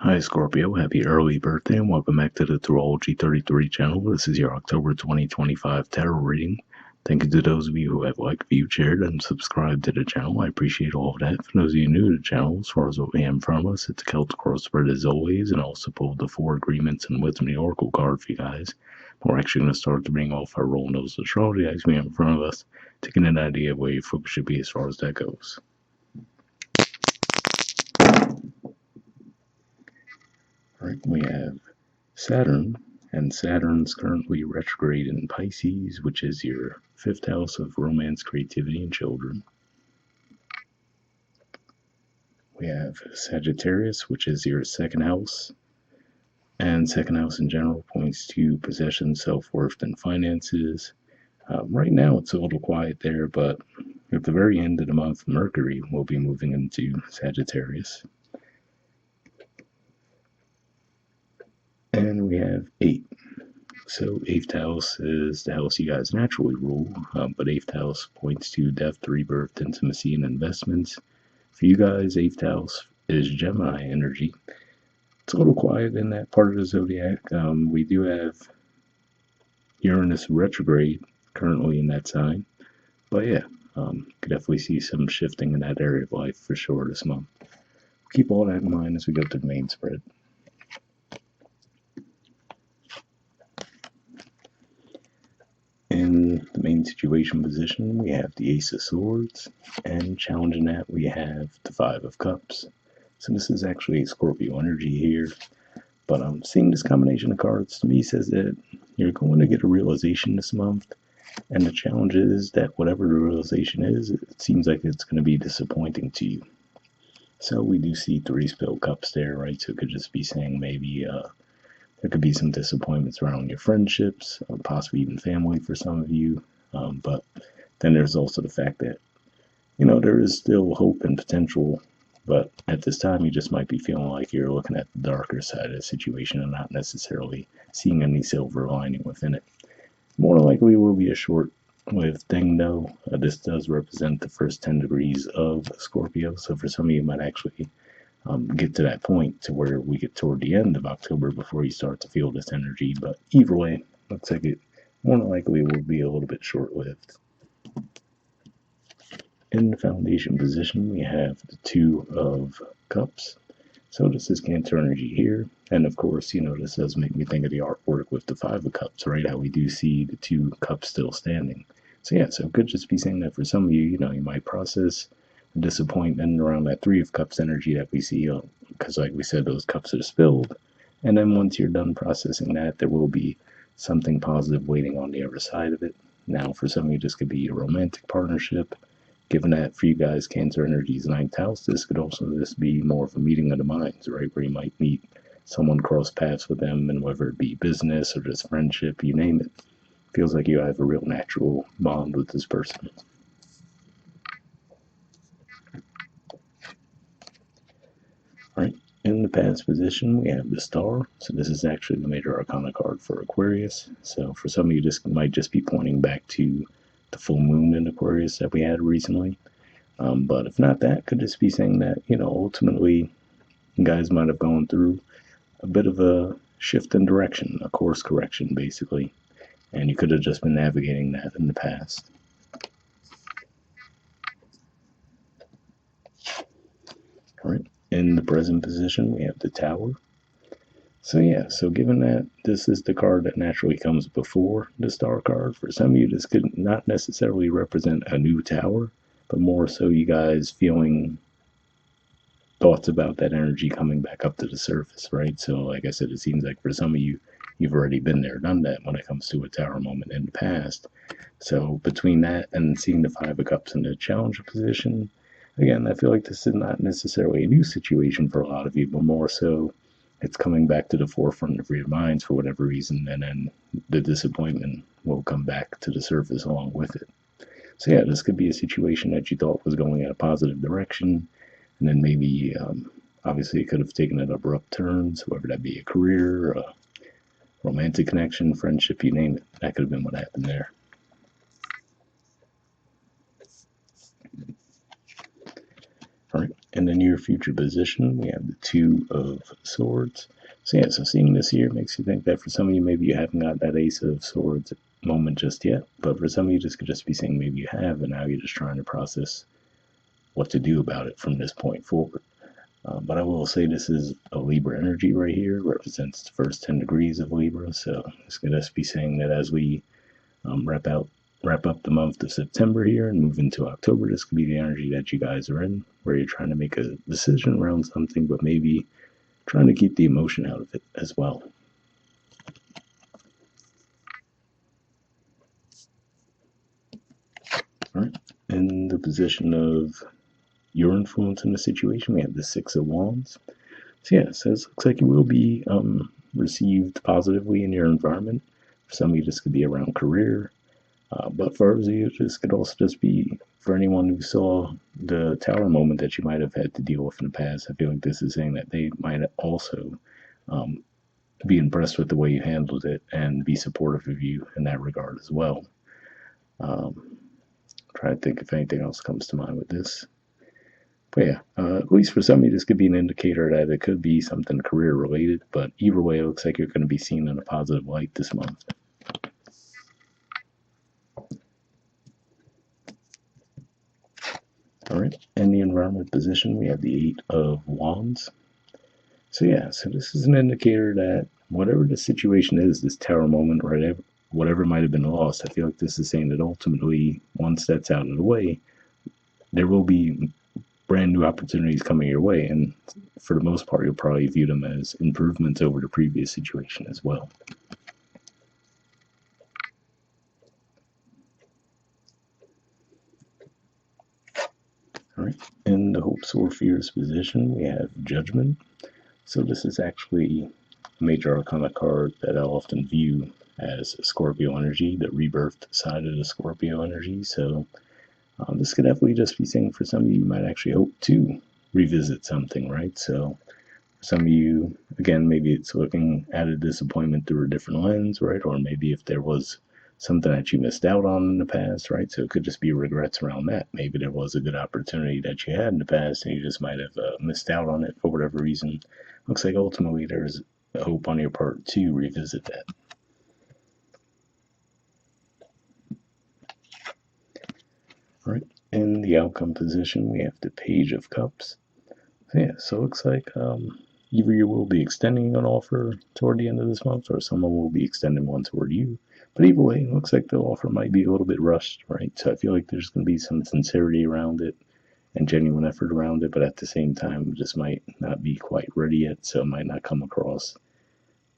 Hi Scorpio, happy early birthday and welcome back to the Astrology 33 channel. This is your October 2025 tarot reading. Thank you to those of you who have liked, viewed, shared, and subscribed to the channel. I appreciate all of that. For those of you new to the channel, as far as what we have in front of us, it's a Celtic crossword as always, and also pulled the 4 agreements and wisdom of the Oracle card for you guys. We're actually going to start to bring off our roll nose astrology as we have in front of us, taking an idea of where your focus should be as far as that goes. Alright, we have Saturn, and Saturn's currently retrograde in Pisces, which is your 5th house of romance, creativity, and children. We have Sagittarius, which is your 2nd house, and 2nd house in general points to possession, self-worth, and finances. Right now it's a little quiet there, but at the very end of the month, Mercury will be moving into Sagittarius. And we have 8. So 8th house is the house you guys naturally rule, but 8th house points to death, rebirth, intimacy, and investments. For you guys, 8th house is Gemini energy. It's a little quiet in that part of the zodiac. We do have Uranus retrograde currently in that sign, but yeah, could definitely see some shifting in that area of life for sure this month. Keep all that in mind as we go to the main spread. In the main situation position, we have the Ace of Swords, and challenging that, we have the 5 of Cups. So this is actually Scorpio energy here, but seeing this combination of cards to me says that you're going to get a realization this month, and the challenge is that whatever the realization is, it seems like it's going to be disappointing to you. So we do see 3 spilled cups there, right? So it could just be saying maybe there could be some disappointments around your friendships, possibly even family for some of you. But then there's also the fact that, there is still hope and potential, but at this time you just might be feeling like you're looking at the darker side of the situation and not necessarily seeing any silver lining within it. More likely will be a short-lived thing though. This does represent the first 10 degrees of Scorpio, so for some of you it might actually get to that point to where we get toward the end of October before you start to feel this energy. But either way, looks like it more than likely will be a little bit short-lived. In the foundation position, we have the 2 of Cups. So this is Cancer energy here. And of course, this does make me think of the artwork with the 5 of Cups, right? How we do see the 2 cups still standing. So yeah, so it could just be saying that for some of you, you might process disappointment around that 3 of Cups energy that we see, because like we said, those cups are spilled. And then once you're done processing that, there will be something positive waiting on the other side of it. Now, for some of you, this could be a romantic partnership. Given that for you guys, Cancer energy's 9th house, this could also just be more of a meeting of the minds, right? Where you might meet someone, cross paths with them, and whether it be business or just friendship, you name it, feels like you have a real natural bond with this person. All right, in the past position, we have the Star. So this is actually the major arcana card for Aquarius. So for some of you, this might just be pointing back to the full moon in Aquarius that we had recently. But if not, that could just be saying that, ultimately, you guys might have gone through a bit of a shift in direction, a course correction, basically. And you could have just been navigating that in the past. All right, in the present position, we have the Tower. So yeah, so given that this is the card that naturally comes before the Star card, for some of you, this could not necessarily represent a new tower, but more so you guys feeling thoughts about that energy coming back up to the surface, right? So like I said, it seems like for some of you, you've already been there, done that when it comes to a tower moment in the past. So between that and seeing the 5 of Cups in the challenger position, again, I feel like this is not necessarily a new situation for a lot of you, but more so it's coming back to the forefront of your minds for whatever reason, and then the disappointment will come back to the surface along with it. So yeah, this could be a situation that you thought was going in a positive direction, and then maybe, obviously, it could have taken an abrupt turn, so whether that be a career, a romantic connection, friendship, you name it, that could have been what happened there. All right, in the near future position, we have the Two of Swords. So yeah, so seeing this here makes you think that for some of you, maybe you haven't got that Ace of Swords moment just yet. But for some of you, this could just be saying maybe you have, and now you're just trying to process what to do about it from this point forward. But I will say this is a Libra energy right here, represents the first 10 degrees of Libra. So this could just be saying that as we wrap up the month of September here and move into October, this could be the energy that you guys are in, where you're trying to make a decision around something, but maybe trying to keep the emotion out of it as well. All right. In the position of your influence in the situation, we have the Six of Wands. So yeah, so it looks like you will be received positively in your environment. For some of you, this could be around career, but for others of you, this could also just be for anyone who saw the tower moment that you might have had to deal with in the past. I feel like this is saying that they might also be impressed with the way you handled it and be supportive of you in that regard as well. Try to think if anything else comes to mind with this. But yeah, at least for some of you, this could be an indicator that it could be something career related. But either way, it looks like you're going to be seen in a positive light this month. All right, in the environment position, we have the Eight of Wands. So yeah, so this is an indicator that whatever the situation is, this tower moment, or whatever might have been lost, I feel like this is saying that ultimately, once that's out of the way, there will be brand new opportunities coming your way, and for the most part, you'll probably view them as improvements over the previous situation as well. All right, in the hopes or fears position, we have Judgment. So this is actually a major arcana card that I often view as Scorpio energy, the rebirthed side of the Scorpio energy. So this could definitely just be saying for some of you, you might actually hope to revisit something, right? So for some of you, again, maybe it's looking at a disappointment through a different lens, right? Or maybe if there was something that you missed out on in the past, right? So it could just be regrets around that. Maybe there was a good opportunity that you had in the past and you just might have missed out on it for whatever reason. Looks like ultimately there's a hope on your part to revisit that. All right, in the outcome position, we have the Page of Cups. So yeah, so it looks like either you will be extending an offer toward the end of this month or someone will be extending one toward you. But either way, it looks like the offer might be a little bit rushed, right? So I feel like there's going to be some sincerity around it and genuine effort around it, but at the same time, just might not be quite ready yet, so it might not come across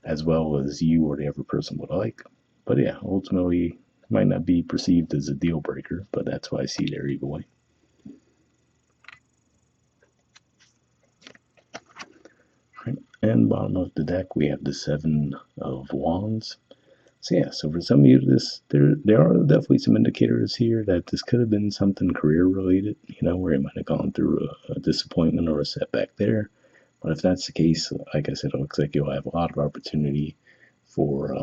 as well as you or the other person would like. But yeah, ultimately, it might not be perceived as a deal breaker, but that's why I see there either way. Right. And bottom of the deck, we have the Seven of Wands. So yeah, so for some of you, there are definitely some indicators here that this could have been something career related, where you might have gone through a disappointment or a setback there. But if that's the case, like I said, it looks like you'll have a lot of opportunity for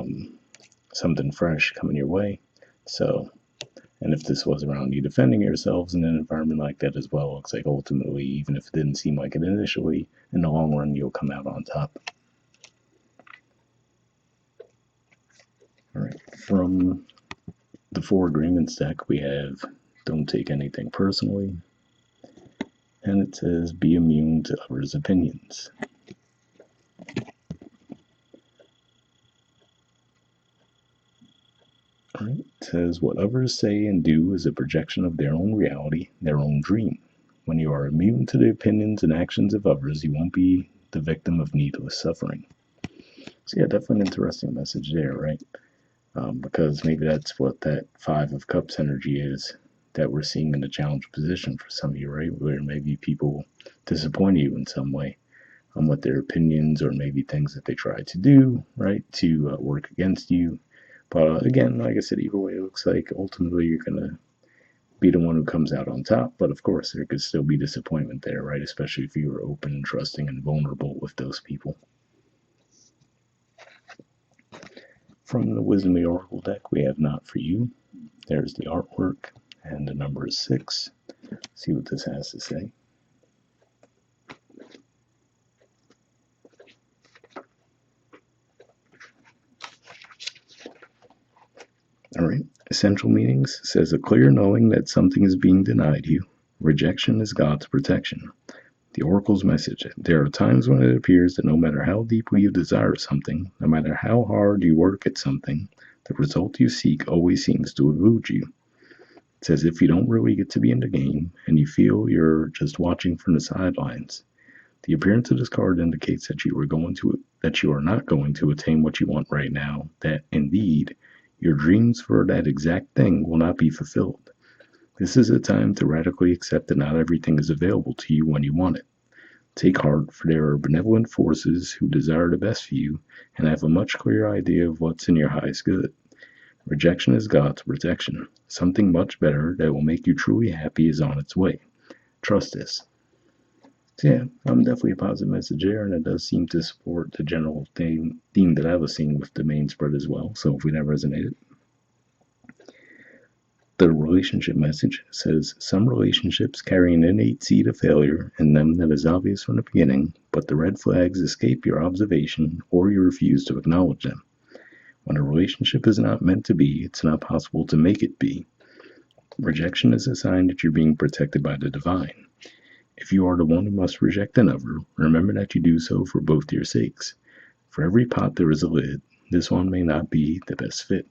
something fresh coming your way. So, and if this was around you defending yourselves in an environment like that as well, it looks like ultimately, even if it didn't seem like it initially, in the long run, you'll come out on top. All right, from the Four Agreements deck, we have Don't Take Anything Personally, and it says Be Immune to Others' Opinions. All right, it says what others say and do is a projection of their own reality, their own dream. When you are immune to the opinions and actions of others, you won't be the victim of needless suffering. So yeah, definitely an interesting message there, right? Because maybe that's what that Five of Cups energy is that we're seeing in the challenge position for some of you, right? Where maybe people disappoint you in some way on what their opinions or maybe things that they try to do, right, to work against you. But again, like I said, either way, it looks like ultimately you're going to be the one who comes out on top. But of course, there could still be disappointment there, right? Especially if you were open and trusting and vulnerable with those people. From the Wisdom of the Oracle deck, we have Not For You. There's the artwork, and the number is 6. See what this has to say. Essential meanings says a clear knowing that something is being denied you. Rejection is God's protection. The Oracle's message. There are times when it appears that no matter how deeply you desire something, no matter how hard you work at something, the result you seek always seems to elude you. It's as if you don't really get to be in the game, and you feel you're just watching from the sidelines. The appearance of this card indicates that you are not going to attain what you want right now, that indeed your dreams for that exact thing will not be fulfilled. This is a time to radically accept that not everything is available to you when you want it. Take heart, for there are benevolent forces who desire the best for you and have a much clearer idea of what's in your highest good. Rejection is God's protection. Something much better that will make you truly happy is on its way. Trust this. So yeah, definitely a positive message there, and it does seem to support the general theme that I was seeing with the main spread as well. So hopefully that resonated. The relationship message says some relationships carry an innate seed of failure in them that is obvious from the beginning, but the red flags escape your observation or you refuse to acknowledge them. When a relationship is not meant to be, it's not possible to make it be. Rejection is a sign that you're being protected by the divine. If you are the one who must reject another, remember that you do so for both your sakes. For every pot there is a lid. This one may not be the best fit.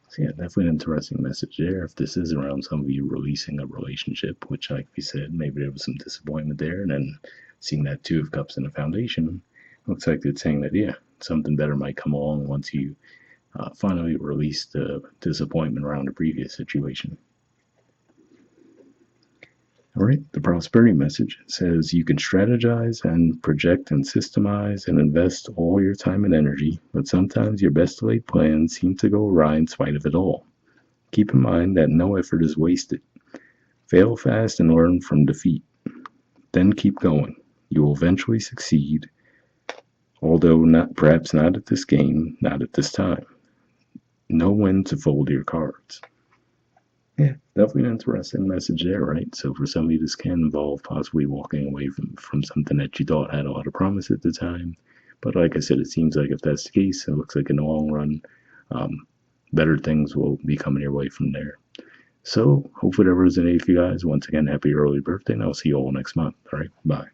So yeah, definitely an interesting message there. If this is around some of you releasing a relationship, which like we said, maybe there was some disappointment there, and then seeing that Two of Cups in the foundation, looks like it's saying that, yeah, something better might come along once you finally release the disappointment around the previous situation. All right, the prosperity message says you can strategize and project and systemize and invest all your time and energy, but sometimes your best laid plans seem to go awry in spite of it all. Keep in mind that no effort is wasted. Fail fast and learn from defeat. Then keep going. You will eventually succeed, although perhaps not at this game, not at this time. Know when to fold your cards. Yeah, definitely an interesting message there, right? So for some of you, this can involve possibly walking away from something that you thought had a lot of promise at the time. But like I said, it seems like if that's the case, it looks like in the long run, better things will be coming your way from there. So hopefully that resonated for you guys. Once again, happy early birthday, and I'll see you all next month. All right, bye.